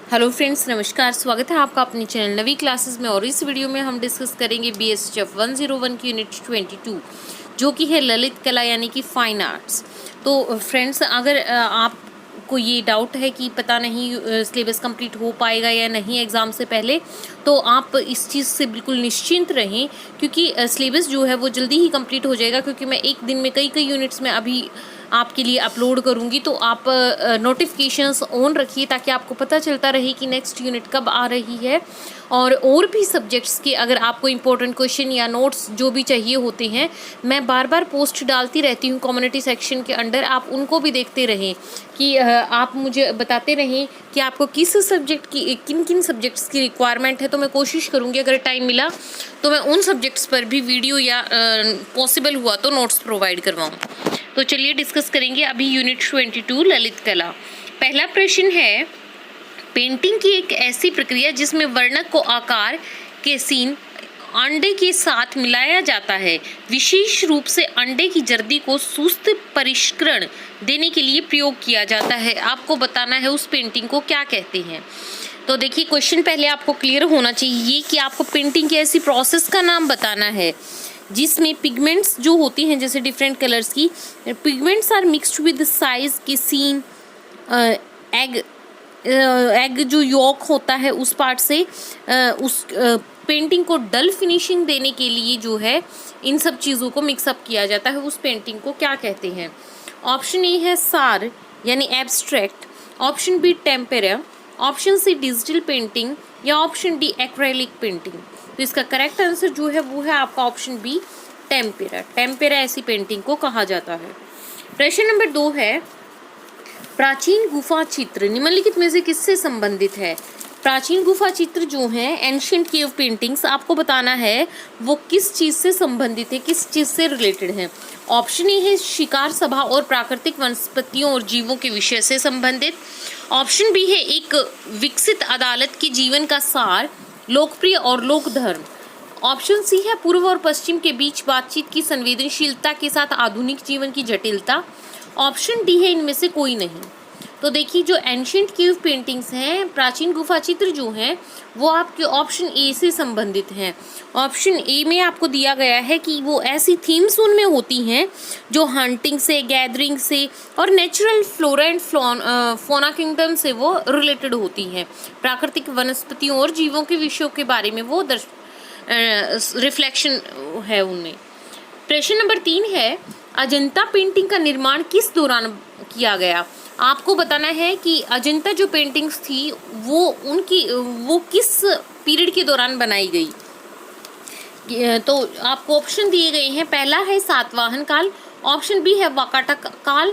Hello friends, नमस्कार। स्वागत है आपका अपने चैनल नवी क्लासेस में। और इस वीडियो में हम डिस्कस करेंगे BSHF 101 की यूनिट 22 जो कि है ललित कला यानी कि फाइन आर्ट्स। तो फ्रेंड्स, अगर आपको ये डाउट है कि पता नहीं सिलेबस कंप्लीट हो पाएगा या नहीं एग्ज़ाम से पहले, तो आप इस चीज़ से बिल्कुल निश्चिंत रहें, क्योंकि सिलेबस जो है वो जल्दी ही कंप्लीट हो जाएगा। क्योंकि मैं एक दिन में कई यूनिट्स में अभी आपके लिए अपलोड करूँगी, तो आप नोटिफिकेशंस ऑन रखिए ताकि आपको पता चलता रहे कि नेक्स्ट यूनिट कब आ रही है। और भी सब्जेक्ट्स के अगर आपको इम्पोर्टेंट क्वेश्चन या नोट्स जो भी चाहिए होते हैं, मैं बार बार पोस्ट डालती रहती हूँ कम्युनिटी सेक्शन के अंडर। आप उनको भी देखते रहें कि आप मुझे बताते रहें कि आपको किस सब्जेक्ट की किन किन सब्जेक्ट्स की रिक्वायरमेंट है। तो मैं कोशिश करूँगी अगर टाइम मिला तो मैं उन सब्जेक्ट्स पर भी वीडियो या पॉसिबल हुआ तो नोट्स प्रोवाइड करवाऊँ। तो चलिए डिस्कस करेंगे अभी यूनिट 22 ललित कला। पहला प्रश्न है, पेंटिंग की एक ऐसी प्रक्रिया जिसमें वर्णक को आकार के सीन अंडे के साथ मिलाया जाता है, विशेष रूप से अंडे की जर्दी को सुस्त परिष्करण देने के लिए प्रयोग किया जाता है। आपको बताना है उस पेंटिंग को क्या कहते हैं। तो देखिए, क्वेश्चन पहले आपको क्लियर होना चाहिए कि आपको पेंटिंग की ऐसी प्रोसेस का नाम बताना है जिसमें पिगमेंट्स जो होती हैं, जैसे डिफरेंट कलर्स की pigments are mixed with size के सीन एग जो यॉक होता है उस पार्ट से उस पेंटिंग को डल फिनिशिंग देने के लिए जो है इन सब चीज़ों को मिक्सअप किया जाता है। उस पेंटिंग को क्या कहते हैं? ऑप्शन ए है सार यानी abstract, option B tempera, option C digital painting या ऑप्शन डी एक्रेलिक पेंटिंग। तो इसका करेक्ट आंसर जो है वो है आपका ऑप्शन बी टेम्पेरा। टेम्पेरा ऐसी पेंटिंग को कहा जाता है। प्रश्न नंबर 2 है, प्राचीन गुफा चित्र निम्नलिखित में से किससे संबंधित है? प्राचीन गुफा चित्र जो हैं, एंशिएंट केव पेंटिंग्स, आपको बताना है वो किस चीज़ से संबंधित है, किस चीज़ से रिलेटेड है। ऑप्शन ए है शिकार सभा और प्राकृतिक वनस्पतियों और जीवों के विषय से संबंधित। ऑप्शन बी है एक विकसित अदालत के जीवन का सार, लोकप्रिय और लोक धर्म। ऑप्शन सी है पूर्व और पश्चिम के बीच बातचीत की संवेदनशीलता के साथ आधुनिक जीवन की जटिलता। ऑप्शन डी है इनमें से कोई नहीं। तो देखिए, जो एंशिएंट केव पेंटिंग्स हैं, प्राचीन गुफा चित्र जो हैं, वो आपके ऑप्शन ए से संबंधित हैं। ऑप्शन ए में आपको दिया गया है कि वो ऐसी थीम्स उनमें होती हैं जो हंटिंग से, गैदरिंग से और natural flora and fauna kingdom से वो रिलेटेड होती हैं। प्राकृतिक वनस्पतियों और जीवों के विषयों के बारे में वो रिफ्लेक्शन है उनमें। प्रश्न नंबर 3 है, अजंता पेंटिंग का निर्माण किस दौरान किया गया? आपको बताना है कि अजंता जो पेंटिंग्स थी वो किस पीरियड के दौरान बनाई गई। तो आपको ऑप्शन दिए गए हैं। पहला है सातवाहन काल, ऑप्शन बी है वाकाटक काल,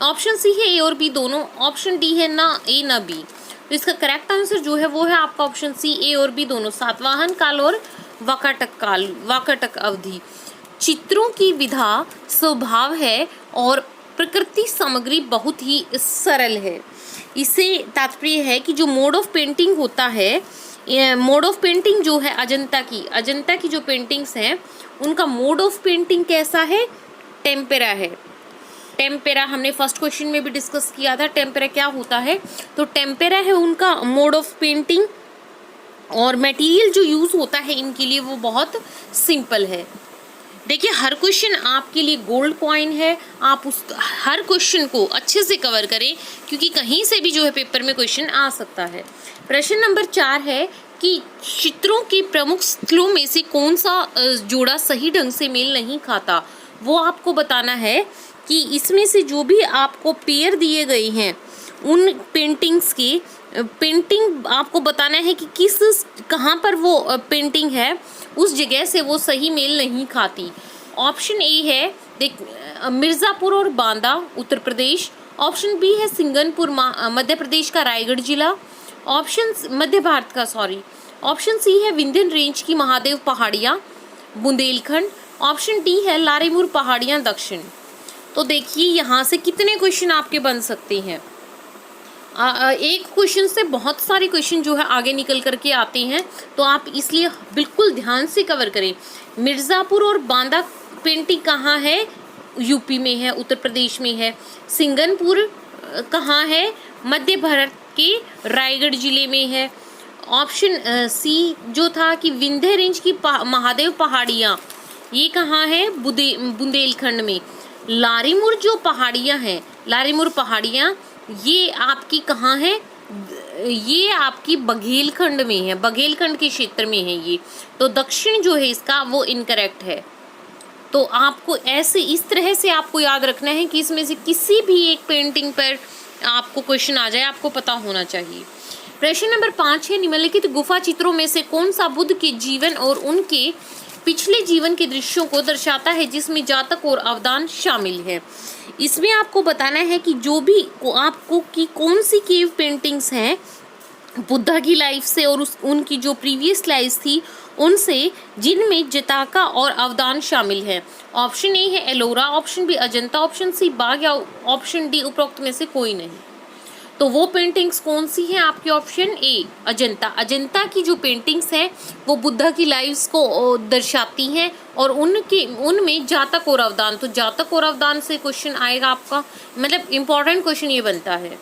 ऑप्शन सी है ए और बी दोनों, ऑप्शन डी है ना ए ना बी। तो इसका करेक्ट आंसर जो है वो है आपका ऑप्शन सी, ए और बी दोनों, सातवाहन काल और वाकाटक काल, वाकाटक अवधि। चित्रों की विधा स्वभाव है और प्रकृति सामग्री बहुत ही सरल है। इससे तात्पर्य है कि जो मोड ऑफ पेंटिंग होता है, मोड ऑफ पेंटिंग जो है अजंता की जो पेंटिंग्स हैं उनका मोड ऑफ पेंटिंग कैसा है? टेम्पेरा है। टेम्पेरा हमने फर्स्ट क्वेश्चन में भी डिस्कस किया था, टेम्पेरा क्या होता है। तो टेम्पेरा है उनका मोड ऑफ पेंटिंग, और मटेरियल जो यूज़ होता है इनके लिए वो बहुत सिंपल है। देखिए, हर क्वेश्चन आपके लिए गोल्ड कॉइन है। आप उस हर क्वेश्चन को अच्छे से कवर करें, क्योंकि कहीं से भी जो है पेपर में क्वेश्चन आ सकता है। प्रश्न नंबर 4 है कि चित्रों के प्रमुख स्थलों में से कौन सा जोड़ा सही ढंग से मेल नहीं खाता? वो आपको बताना है कि इसमें से जो भी आपको पेयर दिए गए हैं उन पेंटिंग्स की पेंटिंग आपको बताना है कि कहाँ पर वो पेंटिंग है, उस जगह से वो सही मेल नहीं खाती। ऑप्शन ए है मिर्ज़ापुर और बांदा उत्तर प्रदेश, ऑप्शन बी है सिंगनपुर मध्य प्रदेश का रायगढ़ जिला, ऑप्शन मध्य भारत का ऑप्शन सी है विंध्यन रेंज की महादेव पहाड़ियाँ बुंदेलखंड, ऑप्शन डी है लारीमुर पहाड़ियाँ दक्षिण। तो देखिए, यहाँ से कितने क्वेश्चन आपके बन सकते हैं। एक क्वेश्चन से बहुत सारे क्वेश्चन जो है आगे निकल करके आते हैं, तो आप इसलिए बिल्कुल ध्यान से कवर करें। मिर्ज़ापुर और बांदा पेंटिंग कहाँ है? यूपी में है, उत्तर प्रदेश में है। सिंगनपुर कहाँ है? मध्य भारत आपके रायगढ़ जिले में है। ऑप्शन सी जो था कि विंध्य रेंज की महादेव पहाड़ियाँ, ये कहाँ है? बुंदेलखंड में। लारीमुर जो पहाड़ियाँ हैं, लारीमुर पहाड़ियाँ, ये आपकी कहाँ है? ये आपकी बघेलखंड में है, बघेलखंड के क्षेत्र में है ये। तो दक्षिण जो है इसका वो इनकरेक्ट है। तो आपको ऐसे इस तरह से आपको याद रखना है कि इसमें से किसी भी एक पेंटिंग पर आपको क्वेश्चन आ जाए, आपको पता होना चाहिए। प्रश्न नंबर 5 है, निम्नलिखित गुफा चित्रों में से कौन सा बुद्ध के जीवन और उनके पिछले जीवन के दृश्यों को दर्शाता है जिसमें जातक और अवदान शामिल है? इसमें आपको बताना है कि जो भी आपको कि कौन सी केव पेंटिंग्स हैं बुद्धा की लाइफ से और उनकी जो प्रीवियस लाइफ थी उनसे, जिनमें जटाका और अवदान शामिल है। ऑप्शन ए है Ellora, option B Ajanta, option C Bagh या ऑप्शन डी उपरोक्त में से कोई नहीं। तो वो पेंटिंग्स कौन सी हैं आपकी? Option A Ajanta. अजंता की जो पेंटिंग्स हैं वो बुद्धा की लाइफ्स को दर्शाती हैं और उनमें जातक और अवदान, तो जातक और अवदान से क्वेश्चन आएगा आपका, मतलब इम्पॉर्टेंट क्वेश्चन ये बनता है।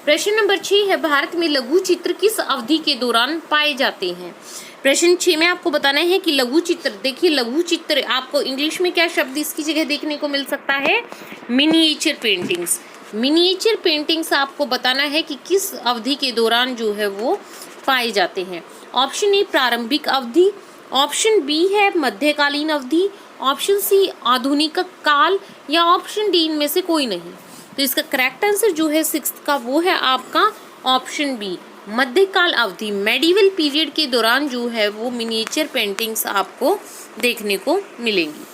प्रश्न नंबर 6 है, भारत में लघु चित्र किस अवधि के दौरान पाए जाते हैं? प्रश्न 6 में आपको बताना है कि लघु चित्र, देखिए लघु चित्र आपको इंग्लिश में क्या शब्द इसकी जगह देखने को मिल सकता है? Miniature paintings. मिनिएचर पेंटिंग्स आपको बताना है कि किस अवधि के दौरान जो है वो पाए जाते हैं। ऑप्शन ए प्रारंभिक अवधि, ऑप्शन बी है मध्यकालीन अवधि, ऑप्शन सी आधुनिक काल या ऑप्शन डी इनमें से कोई नहीं। तो इसका करेक्ट आंसर जो है 6th का वो है आपका ऑप्शन बी, मध्यकाल अवधि। मेडिवल पीरियड के दौरान जो है वो मिनिएचर पेंटिंग्स आपको देखने को मिलेंगी।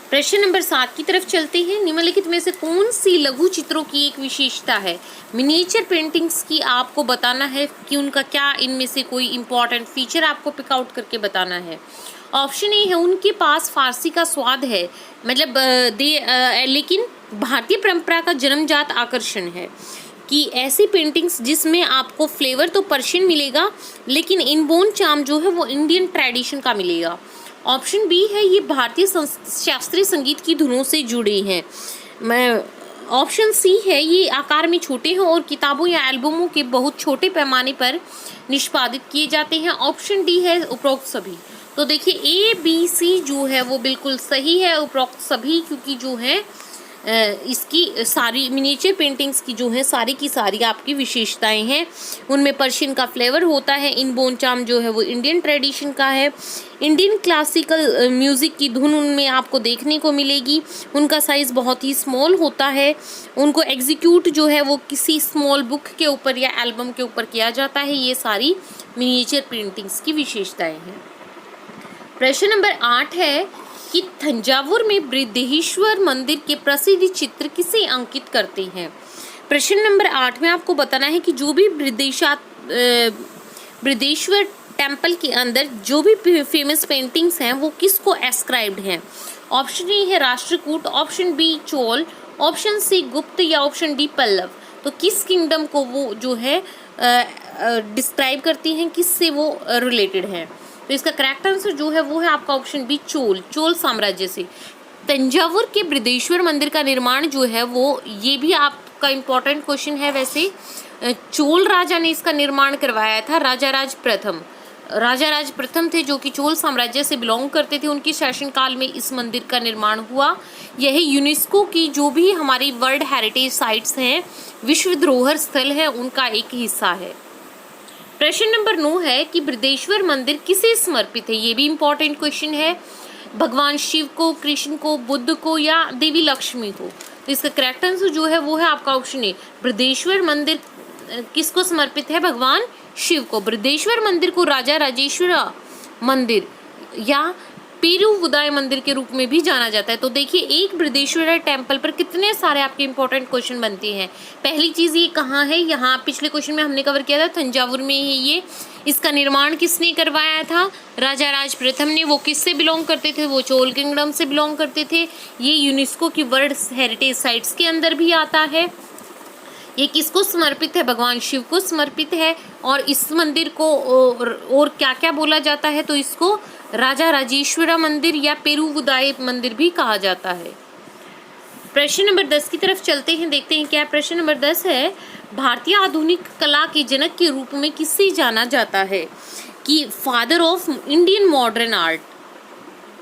प्रश्न नंबर 7 की तरफ चलते हैं, निम्नलिखित में से कौन सी लघु चित्रों की एक विशेषता है? मिनिएचर पेंटिंग्स की आपको बताना है कि उनका क्या इनमें से कोई इंपॉर्टेंट फीचर आपको पिक आउट करके बताना है। ऑप्शन ए है उनके पास फारसी का स्वाद है, मतलब लेकिन भारतीय परंपरा का जन्मजात आकर्षण है, कि ऐसी पेंटिंग्स जिसमें आपको फ्लेवर तो पर्शियन मिलेगा लेकिन इनबोर्न चार्म जो है वो इंडियन ट्रेडिशन का मिलेगा। ऑप्शन बी है ये भारतीय शास्त्रीय संगीत की धुनों से जुड़े हैं। ऑप्शन सी है ये आकार में छोटे हैं और किताबों या एल्बमों के बहुत छोटे पैमाने पर निष्पादित किए जाते हैं। ऑप्शन डी है उपरोक्त सभी। तो देखिए ए बी सी जो है वो बिल्कुल सही है, उपरोक्त सभी, क्योंकि जो है इसकी सारी मिनिएचर पेंटिंग्स की जो है सारी की सारी आपकी विशेषताएं हैं। उनमें पर्शियन का फ्लेवर होता है, इनबोर्न चार्म जो है वो इंडियन ट्रेडिशन का है, इंडियन क्लासिकल म्यूज़िक की धुन उनमें आपको देखने को मिलेगी, उनका साइज़ बहुत ही स्मॉल होता है, उनको एग्जीक्यूट जो है वो किसी स्मॉल बुक के ऊपर या एल्बम के ऊपर किया जाता है। ये सारी मिनिएचर पेंटिंग्स की विशेषताएँ हैं। प्रश्न नंबर 8 है कि तंजावुर में बृहदेश्वर मंदिर के प्रसिद्ध चित्र किसे अंकित करते हैं? प्रश्न नंबर 8 में आपको बताना है कि जो भी बृहदेश्वर टेम्पल के अंदर जो भी फेमस पेंटिंग्स हैं वो किसको एस्क्राइब्ड हैं। ऑप्शन ए है Rashtrakuta, option B Chola, option C Gupta या ऑप्शन डी पल्लव। तो किस किंगडम को वो जो है डिस्क्राइब करती हैं, किससे वो रिलेटेड हैं? तो इसका करेक्ट आंसर जो है वो है आपका ऑप्शन बी चोल, चोल साम्राज्य से। तंजावुर के बृहदेश्वर मंदिर का निर्माण जो है वो, ये भी आपका इम्पोर्टेंट क्वेश्चन है वैसे, चोल राजा ने इसका निर्माण करवाया था। राजाराज प्रथम थे जो कि चोल साम्राज्य से बिलोंग करते थे, उनके शासनकाल में इस मंदिर का निर्माण हुआ। यह यूनेस्को की जो भी हमारी वर्ल्ड हेरिटेज साइट्स हैं, विश्व धरोहर स्थल है, उनका एक हिस्सा है। प्रश्न नंबर 9 है कि बृहदेश्वर मंदिर किसे समर्पित है? ये भी इम्पोर्टेंट क्वेश्चन है। भगवान शिव को, कृष्ण को, बुद्ध को या देवी लक्ष्मी को? तो इसका करेक्ट आंसर जो है वो है आपका ऑप्शन ए, बृहदेश्वर मंदिर किसको समर्पित है? भगवान शिव को। बृहदेश्वर मंदिर को राजा राजेश्वर मंदिर या पेरुवुदाय मंदिर के रूप में भी जाना जाता है। तो देखिए एक बृहदेश्वर टेम्पल पर कितने सारे आपके इंपॉर्टेंट क्वेश्चन बनते हैं। पहली चीज़ ये कहाँ है, यहाँ पिछले क्वेश्चन में हमने कवर किया था, तंजावुर में है ये। इसका निर्माण किसने करवाया था? राजा राज प्रथम ने। वो किससे बिलोंग करते थे? वो चोल किंगडम से बिलोंग करते थे। ये यूनेस्को की वर्ल्ड हेरिटेज साइट्स के अंदर भी आता है। ये किसको समर्पित है? भगवान शिव को समर्पित है। और इस मंदिर को और क्या क्या बोला जाता है? तो इसको राजा राजेश्वरा मंदिर या पेरुवुदाय मंदिर भी कहा जाता है। प्रश्न नंबर 10 की तरफ चलते हैं, देखते हैं क्या प्रश्न नंबर 10 है। भारतीय आधुनिक कला के जनक के रूप में किससे जाना जाता है? कि father of Indian modern art.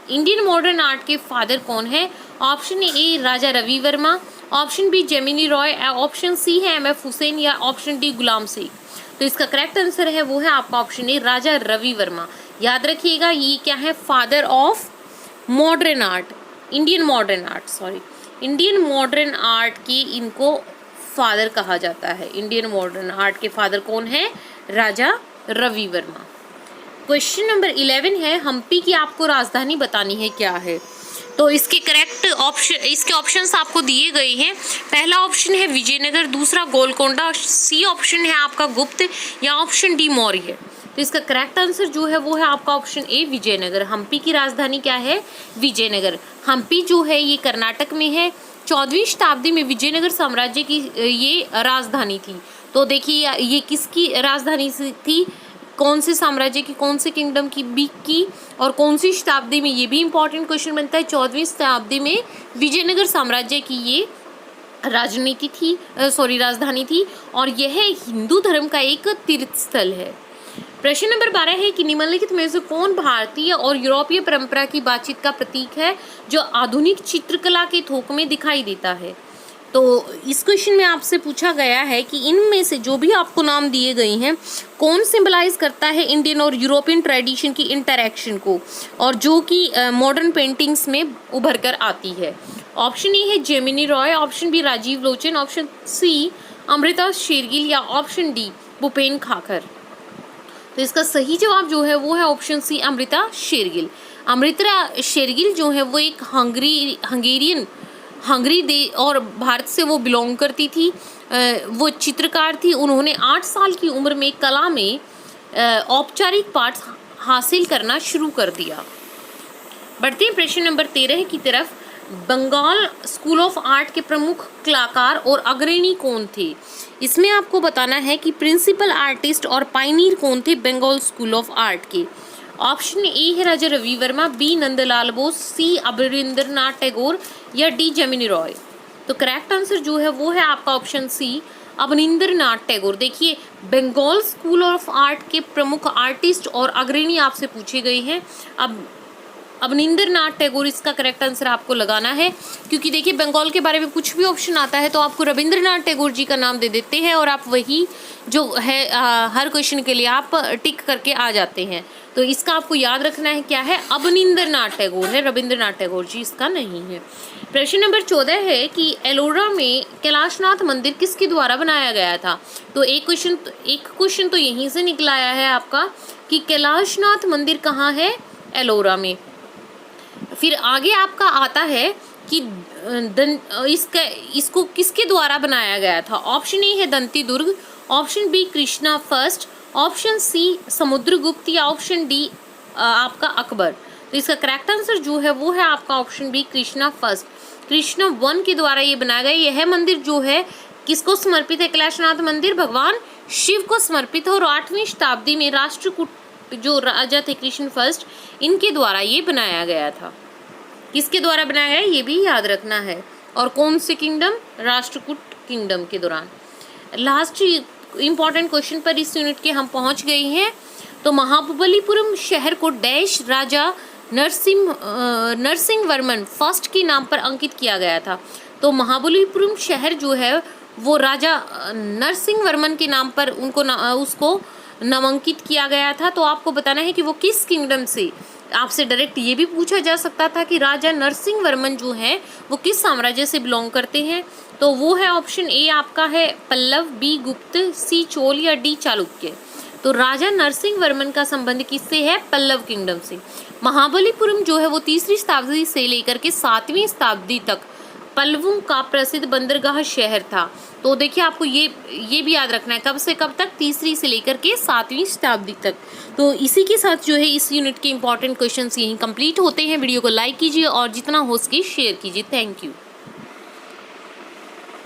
Indian modern art के फादर कौन है? Option A Raja Ravi Varma, option B Jamini Roy, option C है एम.एफ. हुसैन या ऑप्शन डी गुलाम शेख। तो इसका करेक्ट आंसर है वो है आपका ऑप्शन ए राजा रवि वर्मा। याद रखिएगा ये क्या है? Father of modern art, Indian modern art की इनको फादर कहा जाता है। इंडियन मॉडर्न आर्ट के फादर कौन है? राजा रवि वर्मा। क्वेश्चन नंबर 11 है, हम्पी की आपको राजधानी बतानी है, क्या है? तो इसके करेक्ट ऑप्शन, इसके ऑप्शंस आपको दिए गए हैं। पहला ऑप्शन है विजयनगर, दूसरा गोलकोंडा, सी ऑप्शन है आपका गुप्त या ऑप्शन डी मौर्य। तो इसका करेक्ट आंसर जो है वो है आपका ऑप्शन ए विजयनगर। हम्पी की राजधानी क्या है? विजयनगर। हम्पी जो है ये कर्नाटक में है। 14वीं शताब्दी में विजयनगर साम्राज्य की ये राजधानी थी। तो देखिए ये किसकी राजधानी थी? कौन से साम्राज्य की, कौन से किंगडम की और कौन सी शताब्दी में? ये भी इंपॉर्टेंट क्वेश्चन बनता है। 14वीं शताब्दी में विजयनगर साम्राज्य की ये राजधानी थी और यह हिंदू धर्म का एक तीर्थ स्थल है। प्रश्न नंबर 12 है कि निम्नलिखित में से कौन भारतीय और यूरोपीय परंपरा की बातचीत का प्रतीक है जो आधुनिक चित्रकला के थोक में दिखाई देता है? तो इस क्वेश्चन में आपसे पूछा गया है कि इनमें से जो भी आपको नाम दिए गए हैं कौन सिंबलाइज करता है इंडियन और यूरोपियन ट्रेडिशन की इंटरैक्शन को और जो कि मॉडर्न पेंटिंग्स में उभर कर आती है? ऑप्शन ए है Jamini Roy, option B Rajiv Lochan, option C Amrita Shergil या ऑप्शन डी भूपेन खाखर। तो इसका सही जवाब जो है वो है ऑप्शन सी अमृता शेरगिल। अमृता शेरगिल जो है वो एक हंगरी दे और भारत से वो बिलोंग करती थी। वो चित्रकार थी। उन्होंने 8 साल की उम्र में कला में औपचारिक पाठ हासिल करना शुरू कर दिया। बढ़ते हैं प्रश्न नंबर 13 की तरफ। बंगाल स्कूल ऑफ आर्ट के प्रमुख कलाकार और अग्रणी कौन थे? इसमें आपको बताना है कि प्रिंसिपल आर्टिस्ट और पायनियर कौन थे बंगाल स्कूल ऑफ आर्ट के। ऑप्शन ए है राजा रवि वर्मा, बी नंदलाल बोस, सी अवनींद्रनाथ टैगोर या डी जेमिनी रॉय। तो करेक्ट आंसर जो है वो है आपका ऑप्शन सी अवनींद्रनाथ टैगोर। देखिए बंगाल स्कूल ऑफ आर्ट के प्रमुख आर्टिस्ट और अग्रणी आपसे पूछे गए हैं। अब अवनींद्रनाथ टैगोर इसका करेक्ट आंसर आपको लगाना है, क्योंकि देखिए बंगाल के बारे में कुछ भी ऑप्शन आता है तो आपको रविंद्रनाथ टैगोर जी का नाम दे देते हैं और आप वही जो है हर क्वेश्चन के लिए आप टिक करके आ जाते हैं। तो इसका आपको याद रखना है क्या है? अवनींद्रनाथ टैगोर है, रविंद्रनाथ टैगोर जी इसका नहीं है। प्रश्न नंबर 14 है कि एलोरा में कैलाशनाथ मंदिर किसके द्वारा बनाया गया था? तो एक क्वेश्चन तो यहीं से निकला आया है आपका कि कैलाशनाथ मंदिर कहाँ है? एलोरा में। फिर आगे आपका आता है कि इसको किसके द्वारा बनाया गया था? ऑप्शन ए है Dantidurga, option B Krishna first, option C Samudragupta या ऑप्शन डी आपका अकबर। तो इसका करेक्ट आंसर जो है वो है आपका option B Krishna first. Krishna 1 के द्वारा ये बनाया गया। यह मंदिर जो है किसको समर्पित है? कैलाशनाथ मंदिर भगवान शिव को समर्पित है और 8वीं शताब्दी में राष्ट्रकूट जो राजा थे कृष्ण फर्स्ट, इनके द्वारा ये बनाया गया था। किसके द्वारा बनाया गया ये भी याद रखना है। और कौन से किंगडम? राष्ट्रकूट किंगडम के दौरान। लास्ट इंपॉर्टेंट क्वेश्चन पर इस यूनिट के हम पहुंच गए हैं। तो महाबलीपुरम शहर को डैश राजा नरसिंह वर्मन फर्स्ट के नाम पर अंकित किया गया था। तो महाबलीपुरम शहर जो है वो राजा नरसिंह वर्मन के नाम पर उसको नामांकित किया गया था। तो आपको बताना है कि वो किस किंगडम से। आपसे डायरेक्ट ये भी पूछा जा सकता था कि राजा नरसिंह वर्मन जो है वो किस साम्राज्य से बिलोंग करते हैं। तो वो है ऑप्शन ए आपका है पल्लव, बी गुप्त, सी चोल या डी चालुक्य। तो राजा नरसिंह वर्मन का संबंध किससे है? पल्लव किंगडम से। महाबलीपुरम जो है वो 3री शताब्दी से लेकर के 7वीं शताब्दी तक पल्लवों का प्रसिद्ध बंदरगाह शहर था। तो देखिए आपको ये भी याद रखना है कब से कब तक? 3री से लेकर के 7वीं शताब्दी तक। तो इसी के साथ जो है इस यूनिट के इंपॉर्टेंट क्वेश्चंस यहीं कंप्लीट होते हैं। वीडियो को लाइक कीजिए और जितना हो सके शेयर कीजिए। Thank you.